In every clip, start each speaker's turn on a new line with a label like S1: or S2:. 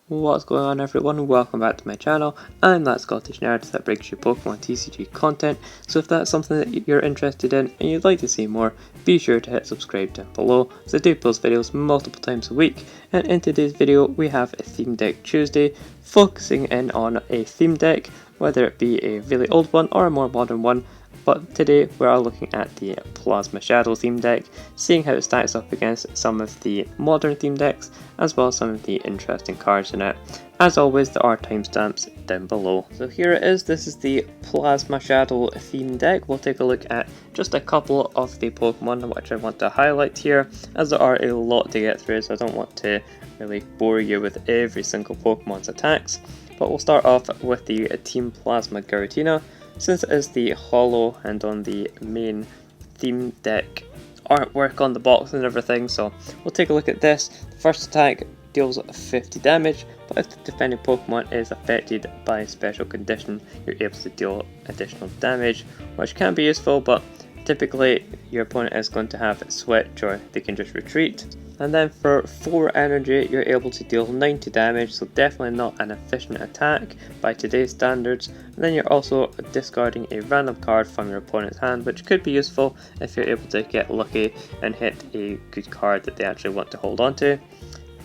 S1: What's going on, everyone? Welcome back to my channel. I'm that Scottish nerd that brings you Pokemon TCG content, so if that's something that you're interested in and you'd like to see more, be sure to hit subscribe down below, as I do post videos multiple times a week. And in today's video we have a Theme Deck Tuesday, focusing in on a theme deck, whether it be a really old one or a more modern one. But today we are looking at the Plasma Shadow theme deck, seeing how it stacks up against some of the modern theme decks, as well as some of the interesting cards in it. As always, there are timestamps down below. So here it is, this is the Plasma Shadow theme deck. We'll take a look at just a couple of the Pokemon which I want to highlight here, as there are a lot to get through, so I don't want to really bore you with every single Pokemon's attacks. But we'll start off with the Team Plasma Giratina, since it is the holo and on the main theme deck artwork on the box and everything. So we'll take a look at this. The first attack deals 50 damage, but if the defending Pokemon is affected by a special condition, you're able to deal additional damage, which can be useful, but typically your opponent is going to have Switch or they can just retreat. And then for 4 energy, you're able to deal 90 damage, so definitely not an efficient attack by today's standards. And then you're also discarding a random card from your opponent's hand, which could be useful if you're able to get lucky and hit a good card that they actually want to hold on to.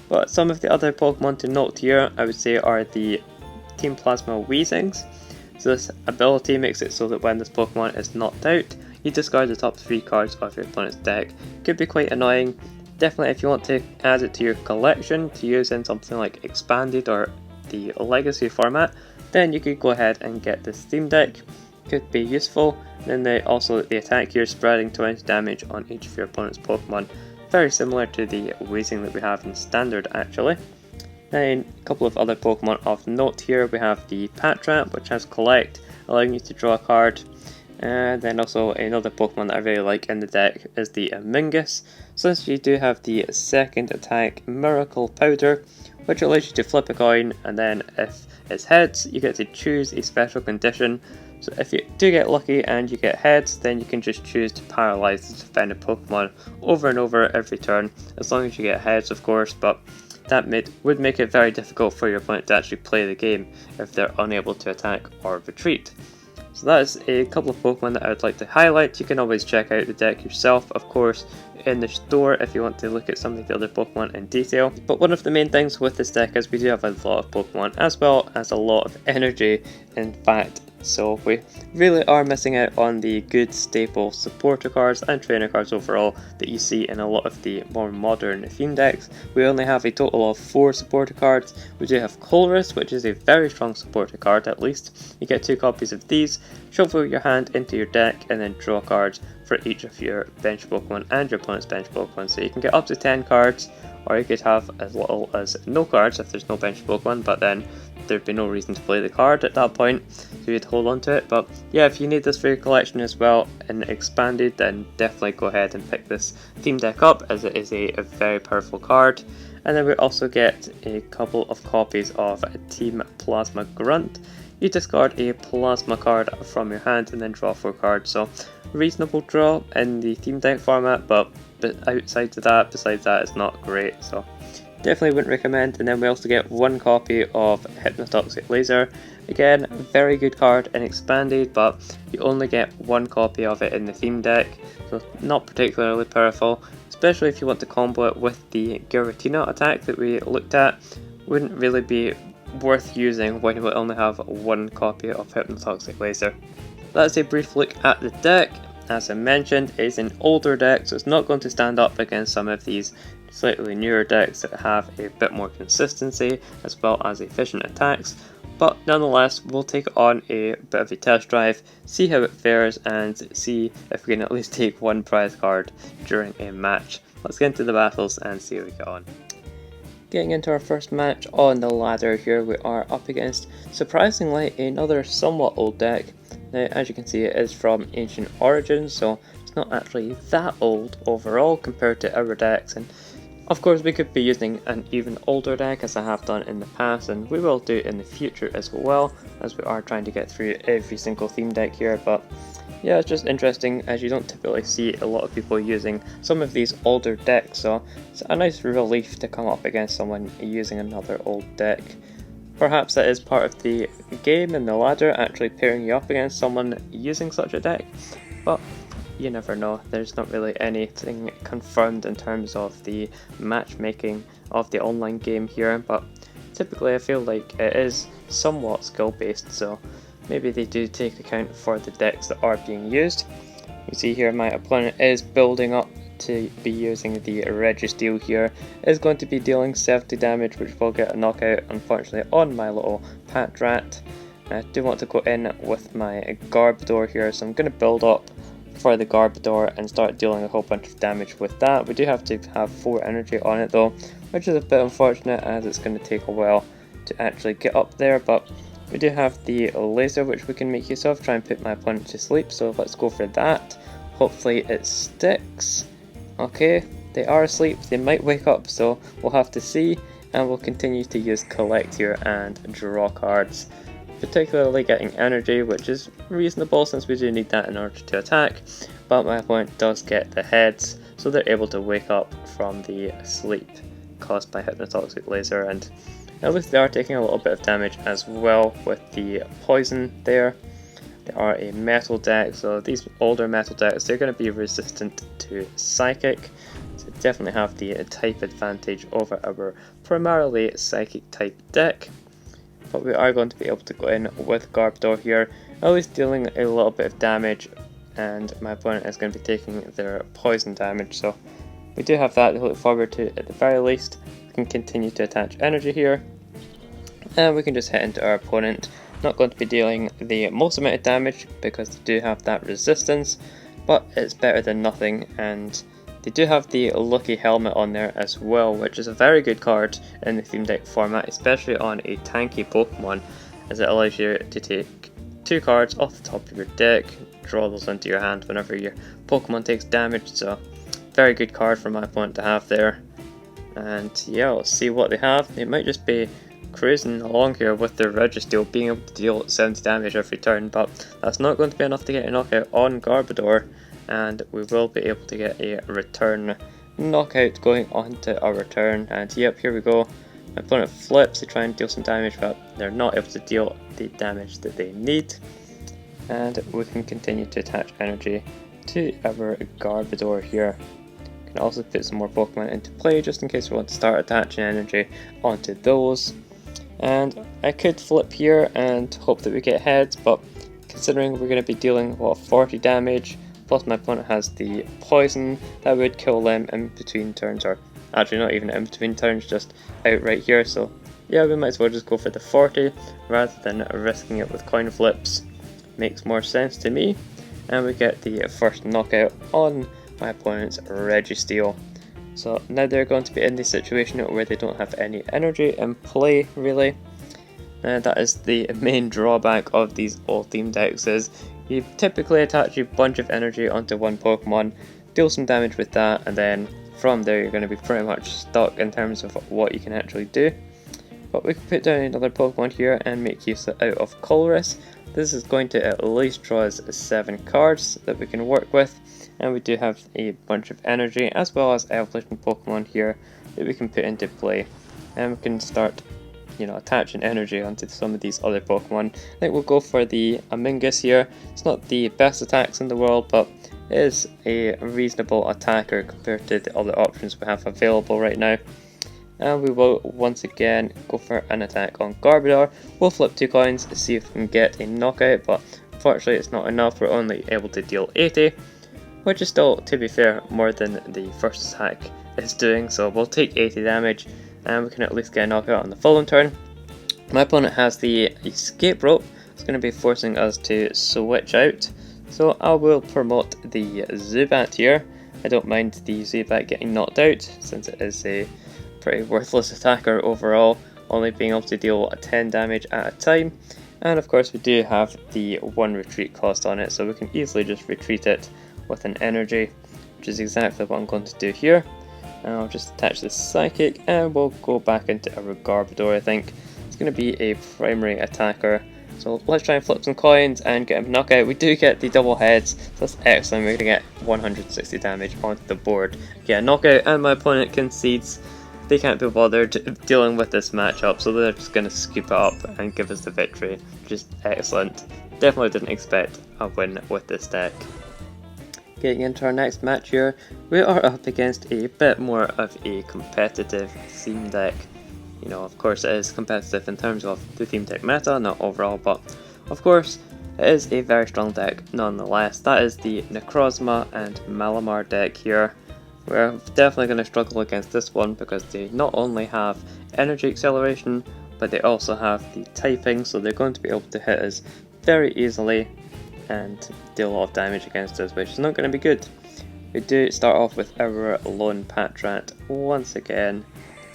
S1: But some of the other Pokemon to note here, I would say, are the Team Plasma Weezings. So this ability makes it so that when this Pokemon is knocked out, you discard the top 3 cards of your opponent's deck. Could be quite annoying. Definitely if you want to add it to your collection to use in something like Expanded or the Legacy format, then you could go ahead and get this theme deck. Could be useful. Then the attack here, spreading 20 damage on each of your opponent's Pokemon. Very similar to the Weezing that we have in Standard actually. Then a couple of other Pokemon of note here. We have the Patrat, which has Collect, allowing you to draw a card. And then also another Pokemon that I really like in the deck is the Mingus. Since you do have the second attack, Miracle Powder, which allows you to flip a coin, and then if it's heads, you get to choose a special condition. So if you do get lucky and you get heads, then you can just choose to paralyze the defending Pokemon over and over every turn, as long as you get heads of course, but that would make it very difficult for your opponent to actually play the game if they're unable to attack or retreat. So that is a couple of Pokemon that I would like to highlight. You can always check out the deck yourself, of course, in the store if you want to look at some of the other Pokemon in detail. But one of the main things with this deck is we do have a lot of Pokemon, as well as a lot of energy, in fact. So we really are missing out on the good staple supporter cards and trainer cards overall that you see in a lot of the more modern theme decks. We only have a total of 4 supporter cards. We do have Colress, which is a very strong supporter card at least. You get 2 copies of these, shuffle your hand into your deck and then draw cards for each of your bench Pokemon and your opponent's bench Pokemon. So you can get up to 10 cards, or you could have as little as no cards if there's no bench Pokemon, but then there'd be no reason to play the card at that point, so you'd hold on to it. But yeah, if you need this for your collection as well in Expanded, then definitely go ahead and pick this theme deck up, as it is a very powerful card. And then we also get a couple of copies of Team Plasma Grunt. You discard a Plasma card from your hand and then draw 4 cards, so reasonable draw in the theme deck format, but besides that it's not great, so definitely wouldn't recommend. And then we also get 1 copy of Hypnotoxic Laser. Again, very good card in Expanded, but you only get 1 copy of it in the theme deck, so not particularly powerful, especially if you want to combo it with the Giratina attack that we looked at. Wouldn't really be worth using when you only have 1 copy of Hypnotoxic Laser. That's a brief look at the deck. As I mentioned, it's an older deck, so it's not going to stand up against some of these slightly newer decks that have a bit more consistency as well as efficient attacks. But nonetheless, we'll take it on a bit of a test drive, see how it fares, and see if we can at least take 1 prize card during a match. Let's get into the battles and see how we get on. Getting into our first match on the ladder here, we are up against, surprisingly, another somewhat old deck. Now, as you can see, it is from Ancient Origins, so it's not actually that old overall compared to our decks. And of course, we could be using an even older deck, as I have done in the past, and we will do in the future as well, as we are trying to get through every single theme deck here. But yeah, it's just interesting as you don't typically see a lot of people using some of these older decks, so it's a nice relief to come up against someone using another old deck. Perhaps that is part of the game and the ladder, actually pairing you up against someone using such a deck, but you never know. There's not really anything confirmed in terms of the matchmaking of the online game here, but typically I feel like it is somewhat skill based, so maybe they do take account for the decks that are being used. You see here my opponent is building up to be using the Registeel here, is going to be dealing 70 damage, which will get a knockout unfortunately on my little Pat Rat. I do want to go in with my Garbodor here, so I'm going to build up for the Garbodor and start dealing a whole bunch of damage with that. We do have to have 4 energy on it though, which is a bit unfortunate as it's going to take a while to actually get up there, but we do have the laser which we can make use of, try and put my opponent to sleep, so let's go for that. Hopefully it sticks. Okay, they are asleep, they might wake up, so we'll have to see, and we'll continue to use collect here and draw cards, particularly getting energy, which is reasonable since we do need that in order to attack, but my opponent does get the heads, so they're able to wake up from the sleep caused by Hypnotoxic Laser, and at least they are taking a little bit of damage as well with the poison there. They are a metal deck, so these older metal decks, they're going to be resistant to Psychic, so definitely have the type advantage over our primarily Psychic type deck. But we are going to be able to go in with Garbodor here, at least dealing a little bit of damage, and my opponent is going to be taking their poison damage, so we do have that to look forward to at the very least. We can continue to attach energy here, and we can just hit into our opponent. Not going to be dealing the most amount of damage because they do have that resistance, but it's better than nothing, and they do have the Lucky Helmet on there as well, which is a very good card in the theme deck format, especially on a tanky Pokemon, as it allows you to take 2 cards off the top of your deck, draw those into your hand whenever your Pokemon takes damage, so very good card for my opponent to have there. And yeah, let's see what they have. They might just be cruising along here with their Registeel, being able to deal 70 damage every turn, but that's not going to be enough to get a knockout on Garbodor, and we will be able to get a return knockout going onto our turn. And yep, here we go. My opponent flips to try and deal some damage, but they're not able to deal the damage that they need, and we can continue to attach energy to our Garbodor here. Can also put some more Pokemon into play just in case we want to start attaching energy onto those. And I could flip here and hope that we get heads, but considering we're going to be dealing 40 damage, plus my opponent has the poison, that would kill them in between turns, or actually not even in between turns, just outright here. So yeah, we might as well just go for the 40 rather than risking it with coin flips. Makes more sense to me, and we get the first knockout on my opponent's Registeel. So now they're going to be in the situation where they don't have any energy in play really. And that is the main drawback of these old theme decks, is you typically attach a bunch of energy onto one Pokemon, deal some damage with that, and then from there you're going to be pretty much stuck in terms of what you can actually do. But we can put down another Pokemon here and make use out of Colress. This is going to at least draw us 7 cards that we can work with, and we do have a bunch of energy as well as evolution Pokemon here that we can put into play, and we can start attaching energy onto some of these other Pokemon. I think we'll go for the Amingus here. It's not the best attacks in the world, but it is a reasonable attacker compared to the other options we have available right now. And we will once again go for an attack on Garbodor. We'll flip 2 coins to see if we can get a knockout, but unfortunately it's not enough. We're only able to deal 80, which is still, to be fair, more than the first attack is doing, so we'll take 80 damage and we can at least get a knockout on the following turn. My opponent has the escape rope. It's going to be forcing us to switch out, so I will promote the Zubat here. I don't mind the Zubat getting knocked out since it is a pretty worthless attacker overall, only being able to deal 10 damage at a time. And of course we do have the 1 retreat cost on it, so we can easily just retreat it with an energy, which is exactly what I'm going to do here. And I'll just attach this Psychic and we'll go back into our Garbodor. I think it's going to be a primary attacker So let's try and flip some coins and get him knockout. We do get the double heads, so that's excellent. We're going to get 160 damage onto the board. Get a knockout, and my opponent concedes. They can't be bothered dealing with this matchup, so they're just going to scoop it up and give us the victory, which is excellent. Definitely didn't expect a win with this deck. Getting into our next match here, we are up against a bit more of a competitive theme deck. You know, of course it is competitive in terms of the theme deck meta, not overall, but of course it is a very strong deck nonetheless. That is the Necrozma and Malamar deck here. We're definitely going to struggle against this one because they not only have energy acceleration, but they also have the typing, so they're going to be able to hit us very easily and deal a lot of damage against us, which is not going to be good. We do start off with our Lone Patrat once again.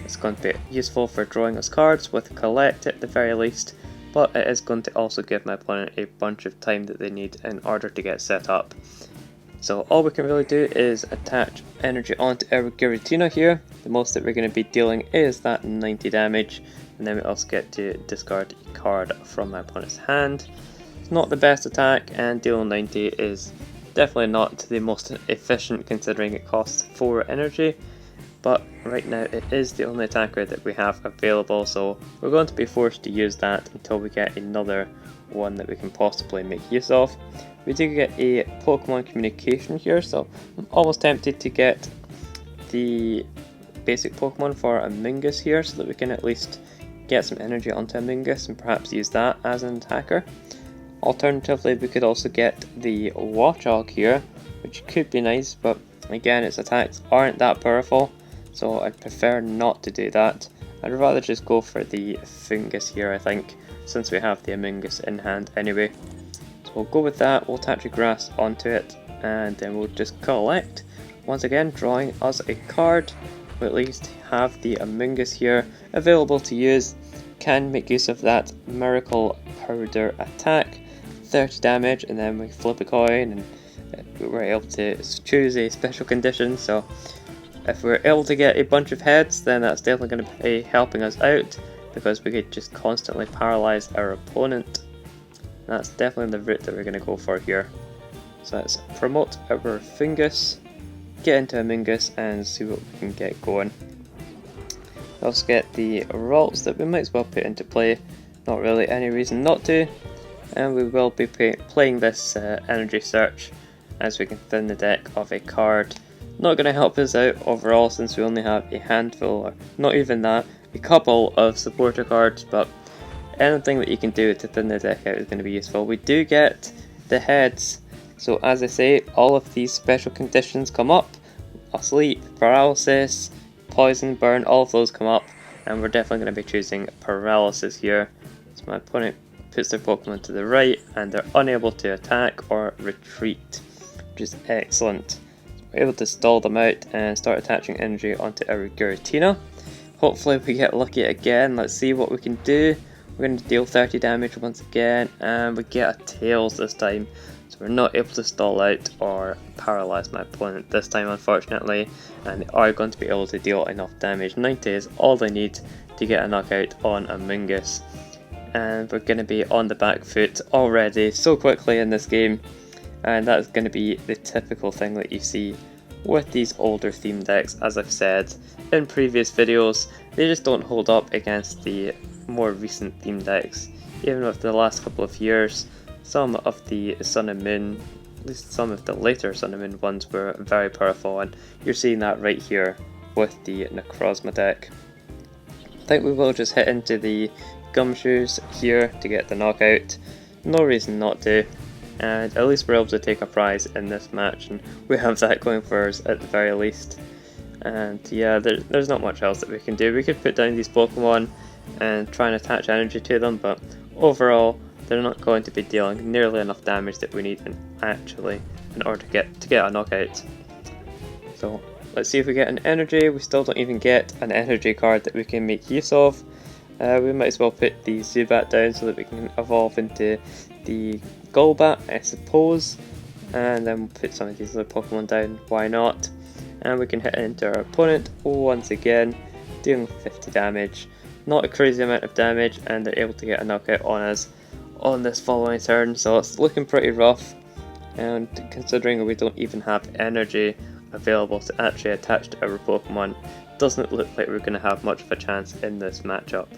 S1: It's going to be useful for drawing us cards with Collect at the very least, but it is going to also give my opponent a bunch of time that they need in order to get set up. So all we can really do is attach energy onto our Giratina here. The most that we're going to be dealing is that 90 damage, and then we also get to discard a card from my opponent's hand. It's not the best attack, and dealing 90 is definitely not the most efficient considering it costs 4 energy. But right now it is the only attacker that we have available, so we're going to be forced to use that until we get another one that we can possibly make use of. We do get a Pokemon Communication here, so I'm almost tempted to get the basic Pokemon for Amoonguss here so that we can at least get some energy onto Amoonguss and perhaps use that as an attacker. Alternatively, we could also get the Watchog here, which could be nice, but again its attacks aren't that powerful. So I'd prefer not to do that. I'd rather just go for the Fungus here, I think, since we have the Amoonguss in hand anyway. So we'll go with that, we'll attach a grass onto it, and then we'll just collect. Once again, drawing us a card. We'll at least have the Amoonguss here available to use. Can make use of that Miracle Powder attack. 30 damage, and then we flip a coin, and we're able to choose a special condition. So if we're able to get a bunch of heads, then that's definitely going to be helping us out, because we could just constantly paralyze our opponent. That's definitely the route that we're going to go for here. So let's promote our Fungus, get into Amoonguss, and see what we can get going. We also get the Ralts that we might as well put into play, not really any reason not to, and we will be playing this Energy Search as we can thin the deck of a card. Not going to help us out overall since we only have a handful, or not even that, a couple of supporter cards, but anything that you can do to thin the deck out is going to be useful. We do get the heads, so as I say, all of these special conditions come up. Asleep, paralysis, poison, burn, all of those come up, and we're definitely going to be choosing paralysis here. So my opponent puts their Pokemon to the right, and they're unable to attack or retreat, which is excellent. We're able to stall them out and start attaching energy onto our Giratina. Hopefully we get lucky again. Let's see what we can do. We're going to deal 30 damage once again, and we get a Tails this time. So we're not able to stall out or paralyze my opponent this time, unfortunately, and they are going to be able to deal enough damage. 90 is all they need to get a knockout on Amoonguss. And we're going to be on the back foot already so quickly in this game. And that's going to be the typical thing that you see with these older theme decks. As I've said in previous videos, they just don't hold up against the more recent theme decks. Even with the last couple of years, some of the Sun and Moon, at least some of the later Sun and Moon ones, were very powerful, and you're seeing that right here with the Necrozma deck. I think we will just hit into the Gumshoes here to get the knockout. No reason not to. And at least we're able to take a prize in this match, and we have that going for us at the very least. And yeah, there's not much else that we can do. We could put down these Pokemon and try and attach energy to them, but overall they're not going to be dealing nearly enough damage that we need in order to get a knockout. So let's see if we get an energy. We still don't even get an energy card that we can make use of. We might as well put the Zubat down so that we can evolve into the Golbat, I suppose, and then we'll put some of these other Pokemon down, why not? And we can hit into our opponent once again, dealing 50 damage. Not a crazy amount of damage, and they're able to get a knockout on us. on this following turn, so it's looking pretty rough. And considering we don't even have energy available to actually attach to our Pokemon, it doesn't look like we're going to have much of a chance in this matchup.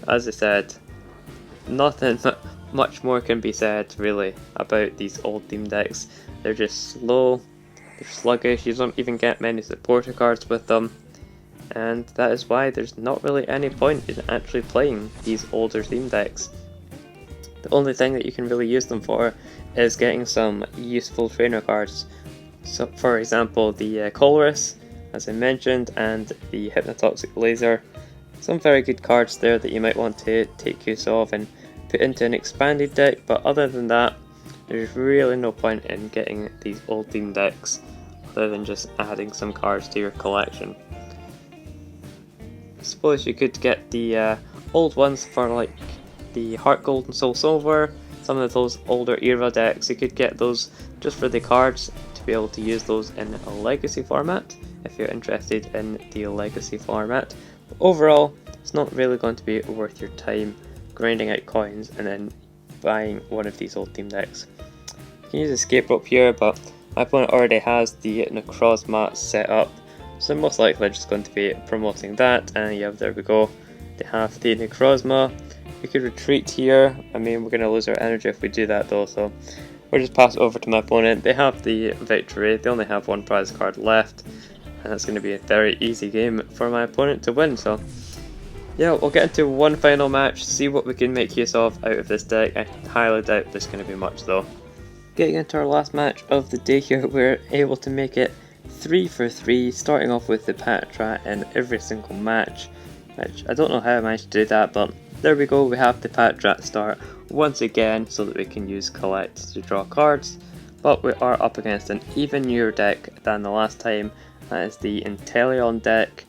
S1: As I said, nothing much more can be said really about these old theme decks. They're just slow, they're sluggish, you don't even get many supporter cards with them, and that is why there's not really any point in actually playing these older theme decks. The only thing that you can really use them for is getting some useful trainer cards. So for example, the Colress, as I mentioned, and the Hypnotoxic Laser. Some very good cards there that you might want to take use of and put into an expanded deck, but other than that, there's really no point in getting these old theme decks other than just adding some cards to your collection. I suppose you could get the old ones for like the Heart Gold and Soul Silver, some of those older era decks. You could get those just for the cards to be able to use those in a legacy format if you're interested in the legacy format. But overall, it's not really going to be worth your time grinding out coins and then buying one of these old theme decks. You can use Escape Rope here, but my opponent already has the Necrozma set up, so most likely just going to be promoting that, and yeah, there we go. They have the Necrozma. We could retreat here. I mean, we're going to lose our energy if we do that though, so we'll just pass it over to my opponent. They have the victory, they only have one prize card left, and it's going to be a very easy game for my opponent to win, so yeah, we'll get into one final match, see what we can make use of out of this deck. I highly doubt there's going to be much though. Getting into our last match of the day here, we're able to make it 3 for 3, starting off with the Patra in every single match, which I don't know how I managed to do that, but there we go, we have the Patra start once again so that we can use Collect to draw cards, but we are up against an even newer deck than the last time. That is the Inteleon deck.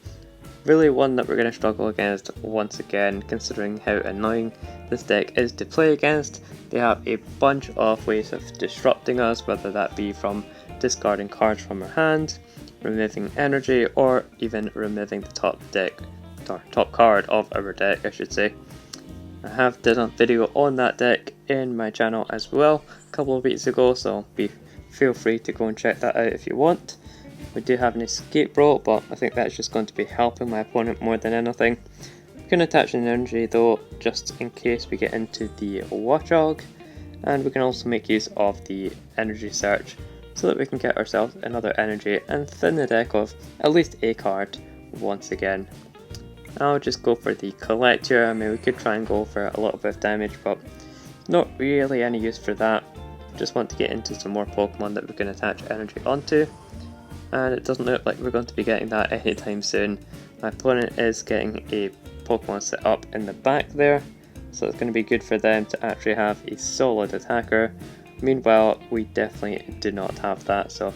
S1: Really one that we're going to struggle against once again, considering how annoying this deck is to play against. They have a bunch of ways of disrupting us, whether that be from discarding cards from our hand, removing energy, or even removing the top card of our deck, I should say. I have done a video on that deck in my channel as well a couple of weeks ago, so feel free to go and check that out if you want. We do have an Escape Rope, but I think that's just going to be helping my opponent more than anything. We can attach an energy though, just in case we get into the Watchog, and we can also make use of the Energy Search so that we can get ourselves another energy and thin the deck of at least a card once again. I'll just go for the Collect here. I mean, we could try and go for a little bit of damage, but not really any use for that. Just want to get into some more Pokemon that we can attach energy onto. And it doesn't look like we're going to be getting that anytime soon. My opponent is getting a Pokemon set up in the back there, so it's going to be good for them to actually have a solid attacker. Meanwhile, we definitely do not have that, so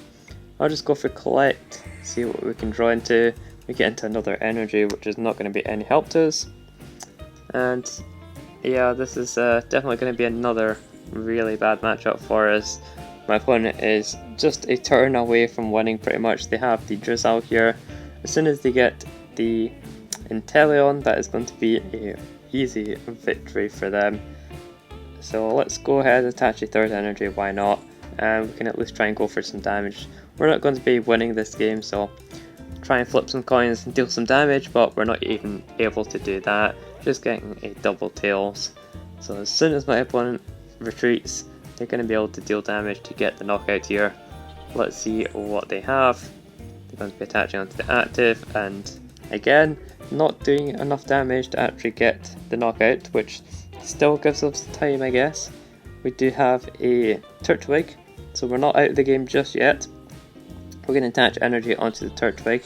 S1: I'll just go for Collect, see what we can draw into. We get into another energy, which is not going to be any help to us. And yeah, this is definitely going to be another really bad matchup for us. My opponent is just a turn away from winning pretty much. They have the Drizzle here. As soon as they get the Inteleon, that is going to be an easy victory for them. So let's go ahead and attach a third energy, why not? And we can at least try and go for some damage. We're not going to be winning this game, so try and flip some coins and deal some damage, but we're not even able to do that. Just getting a double tails. So as soon as my opponent retreats, they're going to be able to deal damage to get the knockout here. Let's see what they have. They're going to be attaching onto the active, and again, not doing enough damage to actually get the knockout, which still gives us time, I guess. We do have a Turtwig, so we're not out of the game just yet. We're going to attach energy onto the Turtwig.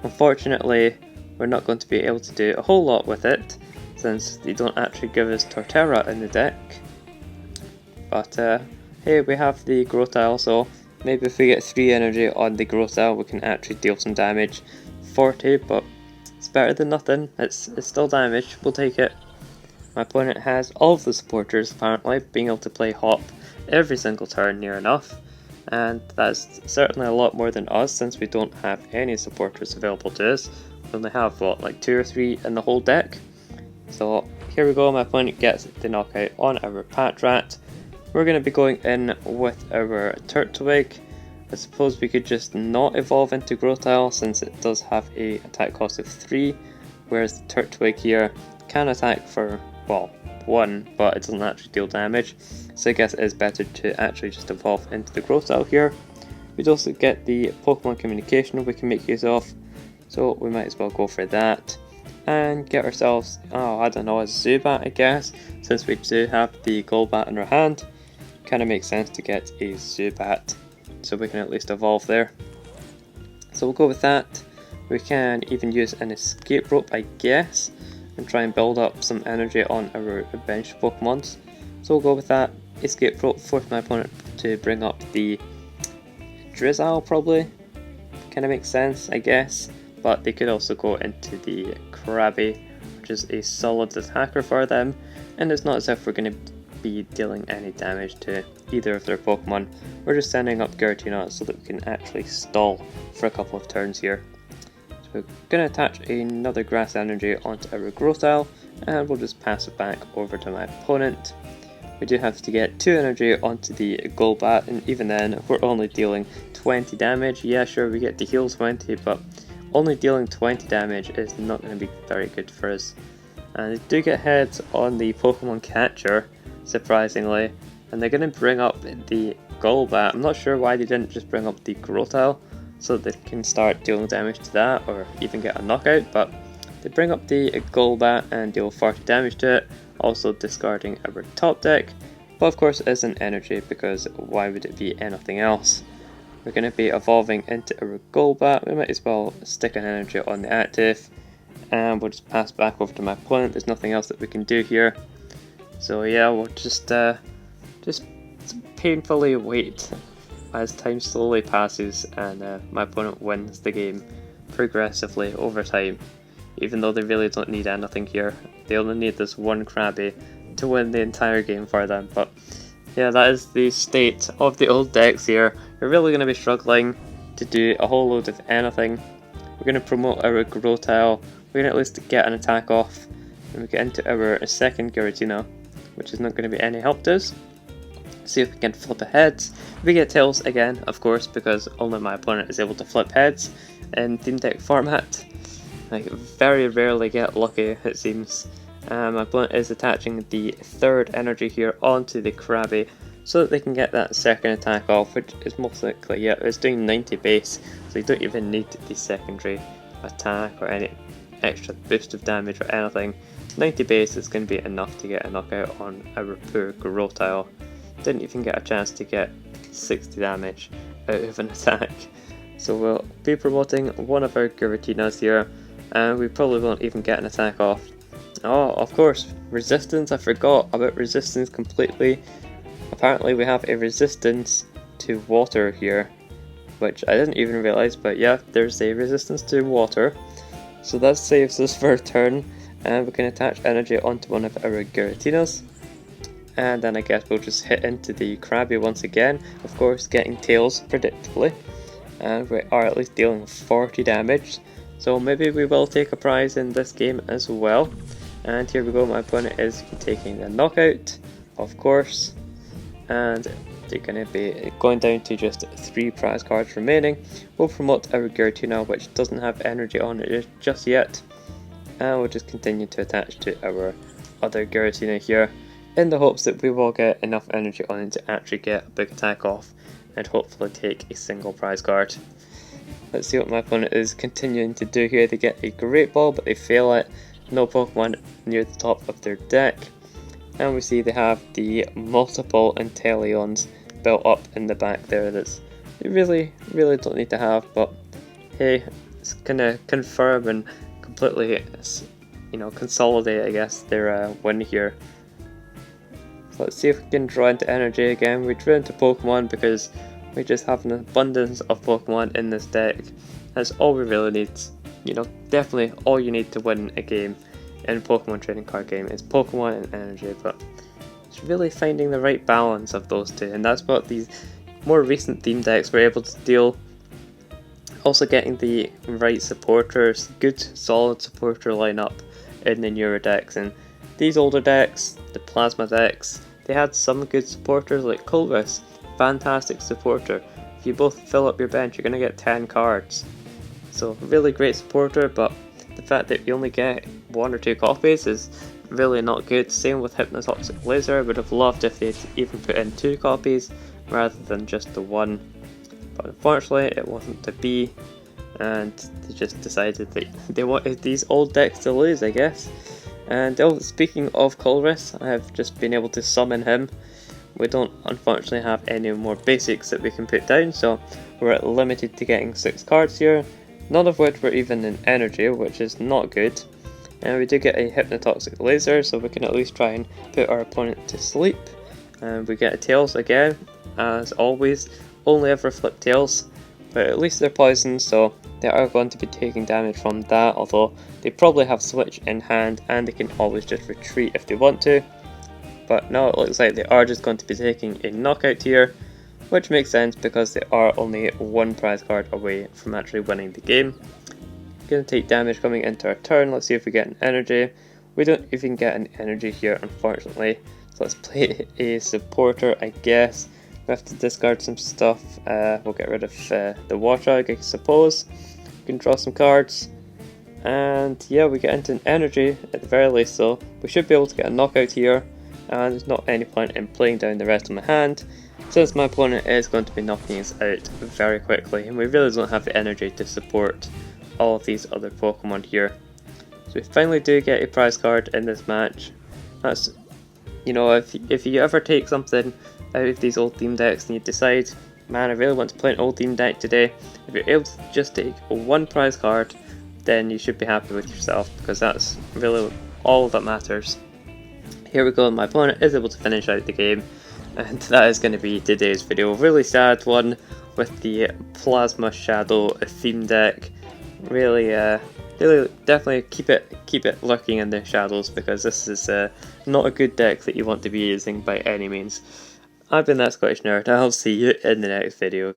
S1: Unfortunately, we're not going to be able to do a whole lot with it, since they don't actually give us Torterra in the deck. But hey, we have the Grotile, so maybe if we get 3 energy on the Grotile, we can actually deal some damage. 40, but it's better than nothing. It's still damage, we'll take it. My opponent has all of the supporters apparently, being able to play Hop every single turn near enough. And that's certainly a lot more than us, since we don't have any supporters available to us. We only have, what, like 2 or 3 in the whole deck? So here we go, my opponent gets the knockout on our Patrat. We're going to be going in with our Turtwig. I suppose we could just not evolve into Grotile since it does have a attack cost of 3, whereas the Turtwig here can attack for, well, 1, but it doesn't actually deal damage. So I guess it is better to actually just evolve into the Grotile here. We'd also get the Pokemon communication we can make use of, so we might as well go for that. And get ourselves, I don't know, a Zubat I guess, since we do have the Golbat in our hand. Kind of makes sense to get a Zubat, so we can at least evolve there. So we'll go with that. We can even use an escape rope I guess, and try and build up some energy on our bench Pokemons. So we'll go with that. Escape rope, force my opponent to bring up the Drizzile probably. Kind of makes sense I guess. But they could also go into the Krabby, which is a solid attacker for them, and it's not as if we're going to be dealing any damage to either of their Pokemon. We're just sending up Giratina so that we can actually stall for a couple of turns here. So we're going to attach another Grass Energy onto our Grotile, and we'll just pass it back over to my opponent. We do have to get 2 energy onto the Golbat, and even then we're only dealing 20 damage. Yeah, sure, we get to heal 20, but only dealing 20 damage is not going to be very good for us. And they do get heads on the Pokemon Catcher, surprisingly, and they're going to bring up the Golbat. I'm not sure why they didn't just bring up the Grotile so that they can start dealing damage to that or even get a knockout, but they bring up the Golbat and deal 40 damage to it, also discarding our top deck, but of course it isn't energy because why would it be anything else? We're going to be evolving into our Golbat. We might as well stick an energy on the active, and we'll just pass back over to my opponent. There's nothing else that we can do here, so yeah, we'll just painfully wait as time slowly passes and my opponent wins the game progressively over time, even though they really don't need anything here. They only need this one Krabby to win the entire game for them. But yeah, that is the state of the old decks here. We're really going to be struggling to do a whole load of anything. We're going to promote our Grotile, we're going to at least get an attack off, and we get into our second Giratina, which is not going to be any help to us. See if we can flip a heads. We get tails again, of course, because only my opponent is able to flip heads in Team Deck format. I very rarely get lucky, it seems. My opponent is attaching the third energy here onto the Krabby so that they can get that second attack off, which is most likely, yeah, it's doing 90 base, so you don't even need the secondary attack or any extra boost of damage or anything. 90 base is going to be enough to get a knockout on our poor Grotile. Didn't even get a chance to get 60 damage out of an attack. So we'll be promoting one of our Giratinas here, and we probably won't even get an attack off. Oh, of course, resistance, I forgot about resistance completely. Apparently we have a resistance to water here, which I didn't even realise, but yeah, there's a resistance to water. So that saves us for a turn, and we can attach energy onto one of our Giratinas. And then I guess we'll just hit into the Krabby once again, of course getting tails predictably. And we are at least dealing 40 damage, so maybe we will take a prize in this game as well. And here we go, my opponent is taking the knockout, of course, and they're going to be going down to just 3 prize cards remaining. We'll promote our Giratina, which doesn't have energy on it just yet, and we'll just continue to attach to our other Giratina here in the hopes that we will get enough energy on it to actually get a big attack off and hopefully take a single prize card. Let's see what my opponent is continuing to do here. They get a Great Ball, but they fail it. No Pokemon near the top of their deck. And we see they have the multiple Inteleons built up in the back there that's they really don't need to have, but hey, it's gonna confirm and completely, you know, consolidate, I guess, their win here. So let's see if we can draw into energy again. We drew into Pokemon because we just have an abundance of Pokemon in this deck. That's all we really need. You know, definitely all you need to win a game in a Pokemon trading card game is Pokemon and energy, but it's really finding the right balance of those two, and that's what these more recent theme decks were able to deal. Also getting the right supporters, good solid supporter lineup in the newer decks, and these older decks, the Plasma decks, they had some good supporters like Kulvis, fantastic supporter. If you both fill up your bench, you're going to get 10 cards. So really great supporter, but the fact that you only get 1 or 2 copies is really not good. Same with Hypnotoxic Laser. I would have loved if they'd even put in 2 copies rather than just the 1. But unfortunately it wasn't to be, and they just decided that they wanted these old decks to lose, I guess. And speaking of Kulvis, I have just been able to summon him. We don't unfortunately have any more basics that we can put down, so we're limited to getting 6 cards here, none of which were even in energy, which is not good. And we do get a Hypnotoxic Laser, so we can at least try and put our opponent to sleep. And we get a Tails again, as always, only ever flip Tails, but at least they're poisoned, so they are going to be taking damage from that, although they probably have Switch in hand and they can always just retreat if they want to. But now it looks like they are just going to be taking a knockout here, which makes sense because they are only 1 prize card away from actually winning the game. Going to take damage coming into our turn. Let's see if we get an energy. We don't even get an energy here, unfortunately, so let's play a supporter, I guess. We have to discard some stuff. We'll get rid of the Warthog, I suppose. We can draw some cards, and yeah, we get into an energy at the very least, so we should be able to get a knockout here, and there's not any point in playing down the rest of my hand, since my opponent is going to be knocking us out very quickly, and we really don't have the energy to support all of these other Pokemon here. So we finally do get a prize card in this match. That's, you know, if you ever take something out of these old theme decks and you decide, man, I really want to play an old theme deck today, if you're able to just take 1 prize card, then you should be happy with yourself, because that's really all that matters. Here we go, my opponent is able to finish out the game, and that is going to be today's video. Really sad one with the Plasma Shadow theme deck. Really definitely keep it lurking in the shadows, because this is not a good deck that you want to be using by any means. I've been that Scottish Nerd, I'll see you in the next video.